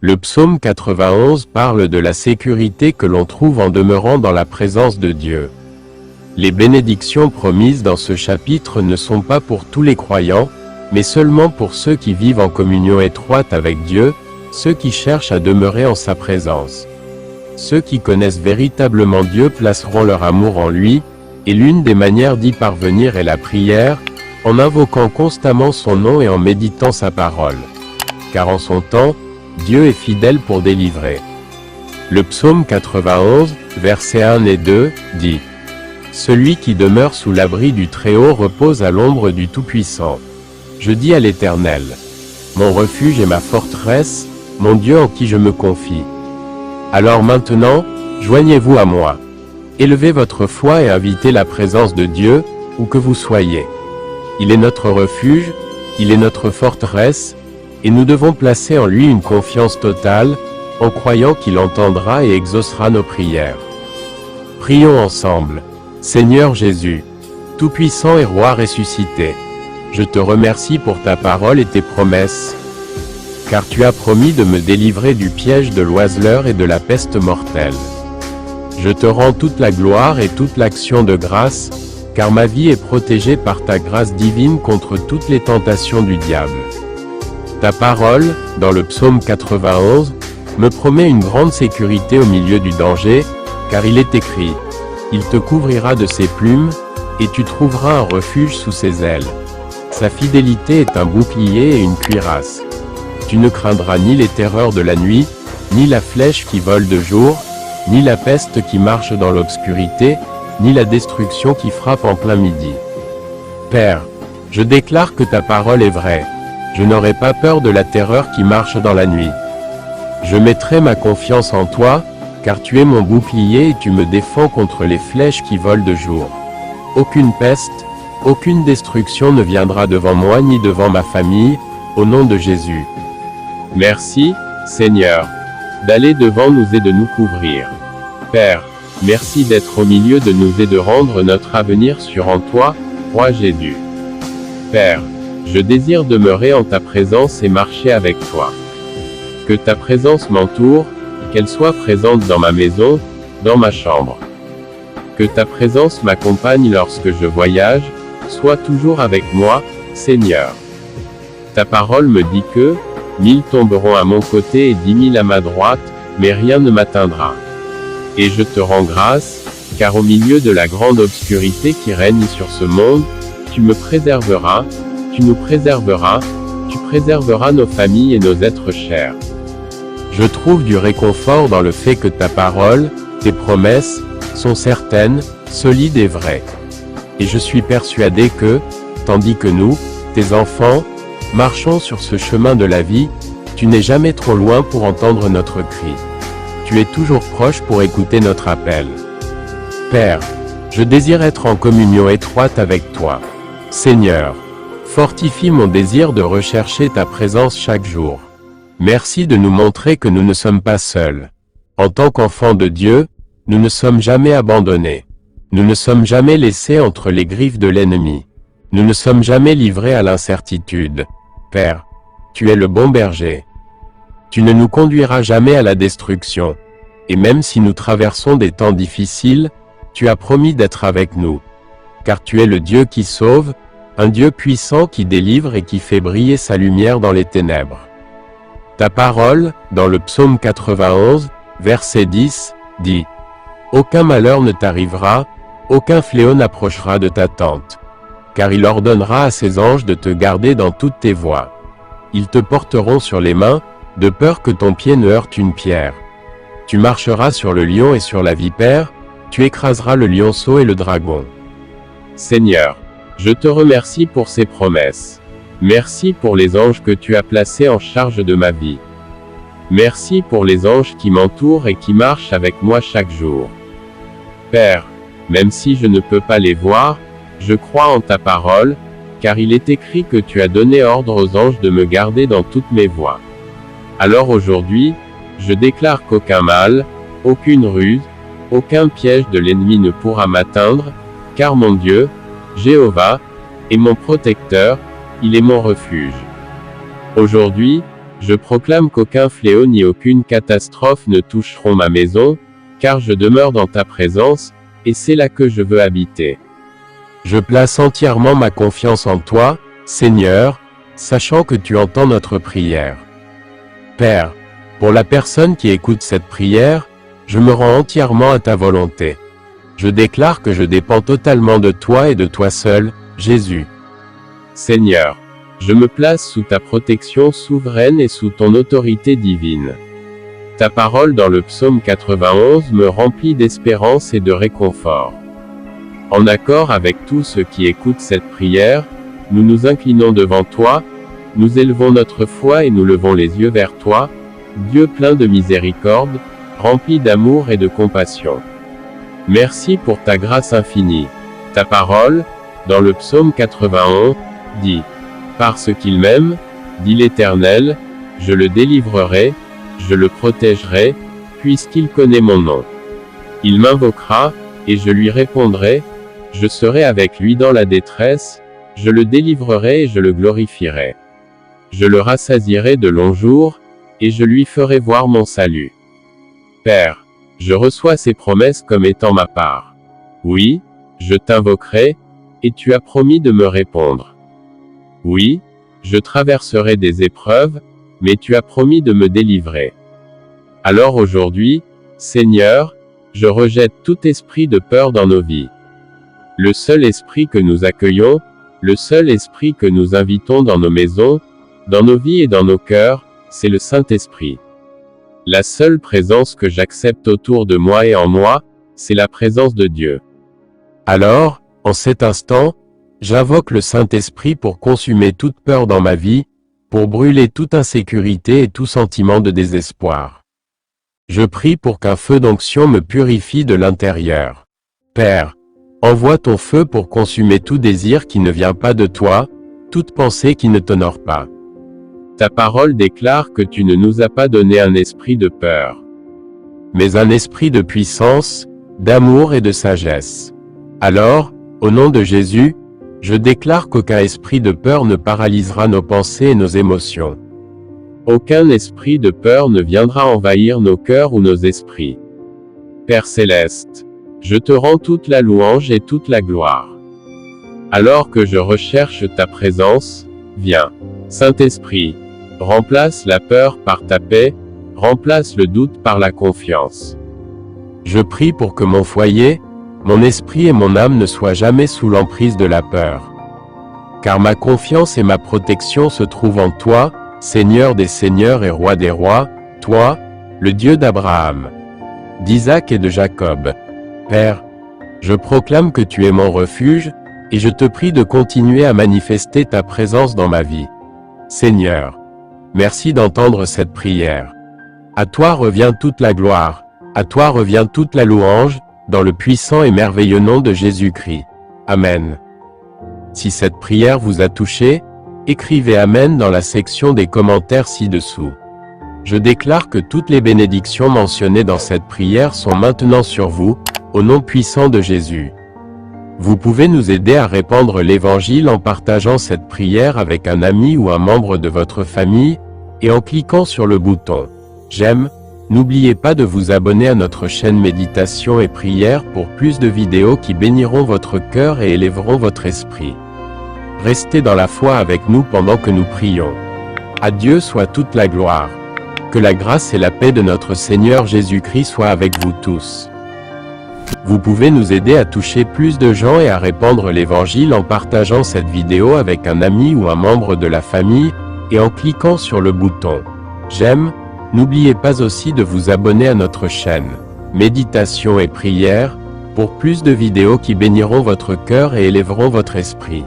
Le psaume 91 parle de la sécurité que l'on trouve en demeurant dans la présence de Dieu. Les bénédictions promises dans ce chapitre ne sont pas pour tous les croyants, mais seulement pour ceux qui vivent en communion étroite avec Dieu, ceux qui cherchent à demeurer en sa présence. Ceux qui connaissent véritablement Dieu placeront leur amour en lui, et l'une des manières d'y parvenir est la prière, en invoquant constamment son nom et en méditant sa parole. Car en son temps, Dieu est fidèle pour délivrer. Le psaume 91, versets 1 et 2, dit « Celui qui demeure sous l'abri du Très-Haut repose à l'ombre du Tout-Puissant. Je dis à l'Éternel, mon refuge et ma forteresse, mon Dieu en qui je me confie. Alors maintenant, joignez-vous à moi. Élevez votre foi et invitez la présence de Dieu, où que vous soyez. Il est notre refuge, il est notre forteresse, et nous devons placer en lui une confiance totale, en croyant qu'il entendra et exaucera nos prières. Prions ensemble. Seigneur Jésus, Tout-Puissant et Roi ressuscité, je te remercie pour ta parole et tes promesses, car tu as promis de me délivrer du piège de l'oiseleur et de la peste mortelle. Je te rends toute la gloire et toute l'action de grâce, car ma vie est protégée par ta grâce divine contre toutes les tentations du diable. Ta parole, dans le psaume 91, me promet une grande sécurité au milieu du danger, car il est écrit « Il te couvrira de ses plumes, et tu trouveras un refuge sous ses ailes. Sa fidélité est un bouclier et une cuirasse. Tu ne craindras ni les terreurs de la nuit, ni la flèche qui vole de jour, ni la peste qui marche dans l'obscurité, ni la destruction qui frappe en plein midi. Père, je déclare que ta parole est vraie. Je n'aurai pas peur de la terreur qui marche dans la nuit. Je mettrai ma confiance en toi, car tu es mon bouclier et tu me défends contre les flèches qui volent de jour. Aucune peste, aucune destruction ne viendra devant moi ni devant ma famille, au nom de Jésus. Merci, Seigneur, d'aller devant nous et de nous couvrir. Père, merci d'être au milieu de nous et de rendre notre avenir sûr en toi, Roi Jésus. Père, je désire demeurer en ta présence et marcher avec toi. Que ta présence m'entoure, qu'elle soit présente dans ma maison, dans ma chambre. Que ta présence m'accompagne lorsque je voyage, sois toujours avec moi, Seigneur. Ta parole me dit que, 1000 tomberont à mon côté et 10 000 à ma droite, mais rien ne m'atteindra. Et je te rends grâce, car au milieu de la grande obscurité qui règne sur ce monde, tu me préserveras, tu nous préserveras, tu préserveras nos familles et nos êtres chers. Je trouve du réconfort dans le fait que ta parole, tes promesses, sont certaines, solides et vraies. Et je suis persuadé que, tandis que nous, tes enfants, marchons sur ce chemin de la vie, tu n'es jamais trop loin pour entendre notre cri. Tu es toujours proche pour écouter notre appel. Père, je désire être en communion étroite avec toi. Seigneur, fortifie mon désir de rechercher ta présence chaque jour. Merci de nous montrer que nous ne sommes pas seuls. En tant qu'enfants de Dieu, nous ne sommes jamais abandonnés. Nous ne sommes jamais laissés entre les griffes de l'ennemi. Nous ne sommes jamais livrés à l'incertitude. Père, tu es le bon berger. Tu ne nous conduiras jamais à la destruction. Et même si nous traversons des temps difficiles, tu as promis d'être avec nous. Car tu es le Dieu qui sauve, un Dieu puissant qui délivre et qui fait briller sa lumière dans les ténèbres. Ta parole, dans le psaume 91, verset 10, dit « Aucun malheur ne t'arrivera, aucun fléau n'approchera de ta tente. Car il ordonnera à ses anges de te garder dans toutes tes voies. Ils te porteront sur les mains, de peur que ton pied ne heurte une pierre. Tu marcheras sur le lion et sur la vipère, tu écraseras le lionceau et le dragon. » Seigneur, je te remercie pour ces promesses. Merci pour les anges que tu as placés en charge de ma vie. Merci pour les anges qui m'entourent et qui marchent avec moi chaque jour. Père, même si je ne peux pas les voir, je crois en ta parole, car il est écrit que tu as donné ordre aux anges de me garder dans toutes mes voies. Alors aujourd'hui, je déclare qu'aucun mal, aucune ruse, aucun piège de l'ennemi ne pourra m'atteindre, car mon Dieu, Jéhovah, est mon protecteur, il est mon refuge. Aujourd'hui, Je proclame qu'aucun fléau ni aucune catastrophe ne toucheront ma maison, car je demeure dans ta présence, et c'est là que je veux habiter. Je place entièrement ma confiance en toi, Seigneur, sachant que tu entends notre prière. Père, pour la personne qui écoute cette prière, je me rends entièrement à ta volonté. Je déclare que je dépends totalement de toi et de toi seul, Jésus. Seigneur, je me place sous ta protection souveraine et sous ton autorité divine. Ta parole dans le psaume 91 me remplit d'espérance et de réconfort. En accord avec tous ceux qui écoutent cette prière, nous nous inclinons devant toi, nous élevons notre foi et nous levons les yeux vers toi, Dieu plein de miséricorde, rempli d'amour et de compassion. Merci pour ta grâce infinie. Ta parole, dans le psaume 91, dit « Parce qu'il m'aime, dit l'Éternel, je le délivrerai, je le protégerai, puisqu'il connaît mon nom. Il m'invoquera, et je lui répondrai, je serai avec lui dans la détresse, je le délivrerai et je le glorifierai. Je le rassasierai de longs jours, et je lui ferai voir mon salut. Père, je reçois ces promesses comme étant ma part. Oui, je t'invoquerai, et tu as promis de me répondre. Oui, je traverserai des épreuves, mais tu as promis de me délivrer. Alors aujourd'hui, Seigneur, je rejette tout esprit de peur dans nos vies. Le seul esprit que nous accueillons, le seul esprit que nous invitons dans nos maisons, dans nos vies et dans nos cœurs, c'est le Saint-Esprit. La seule présence que j'accepte autour de moi et en moi, c'est la présence de Dieu. Alors, en cet instant, j'invoque le Saint-Esprit pour consumer toute peur dans ma vie, pour brûler toute insécurité et tout sentiment de désespoir. Je prie pour qu'un feu d'onction me purifie de l'intérieur. Père, envoie ton feu pour consumer tout désir qui ne vient pas de toi, toute pensée qui ne t'honore pas. Ta parole déclare que tu ne nous as pas donné un esprit de peur, mais un esprit de puissance, d'amour et de sagesse. Alors, au nom de Jésus, je déclare qu'aucun esprit de peur ne paralysera nos pensées et nos émotions. Aucun esprit de peur ne viendra envahir nos cœurs ou nos esprits. Père céleste, je te rends toute la louange et toute la gloire. Alors que je recherche ta présence, viens. Saint-Esprit, remplace la peur par ta paix, remplace le doute par la confiance. Je prie pour que mon foyer, mon esprit et mon âme ne soient jamais sous l'emprise de la peur. Car ma confiance et ma protection se trouvent en toi, Seigneur des seigneurs et Roi des rois, toi, le Dieu d'Abraham, d'Isaac et de Jacob. Père, je proclame que tu es mon refuge, et je te prie de continuer à manifester ta présence dans ma vie. Seigneur, merci d'entendre cette prière. À toi revient toute la gloire, à toi revient toute la louange, dans le puissant et merveilleux nom de Jésus-Christ. Amen. Si cette prière vous a touché, écrivez Amen dans la section des commentaires ci-dessous. Je déclare que toutes les bénédictions mentionnées dans cette prière sont maintenant sur vous, au nom puissant de Jésus. Vous pouvez nous aider à répandre l'Évangile en partageant cette prière avec un ami ou un membre de votre famille, et en cliquant sur le bouton « J'aime ». N'oubliez pas de vous abonner à notre chaîne Méditation et Prière pour plus de vidéos qui béniront votre cœur et élèveront votre esprit. Restez dans la foi avec nous pendant que nous prions. À Dieu soit toute la gloire. Que la grâce et la paix de notre Seigneur Jésus-Christ soient avec vous tous. Vous pouvez nous aider à toucher plus de gens et à répandre l'Évangile en partageant cette vidéo avec un ami ou un membre de la famille, et en cliquant sur le bouton « J'aime ». N'oubliez pas aussi de vous abonner à notre chaîne Méditation et Prière, pour plus de vidéos qui béniront votre cœur et élèveront votre esprit.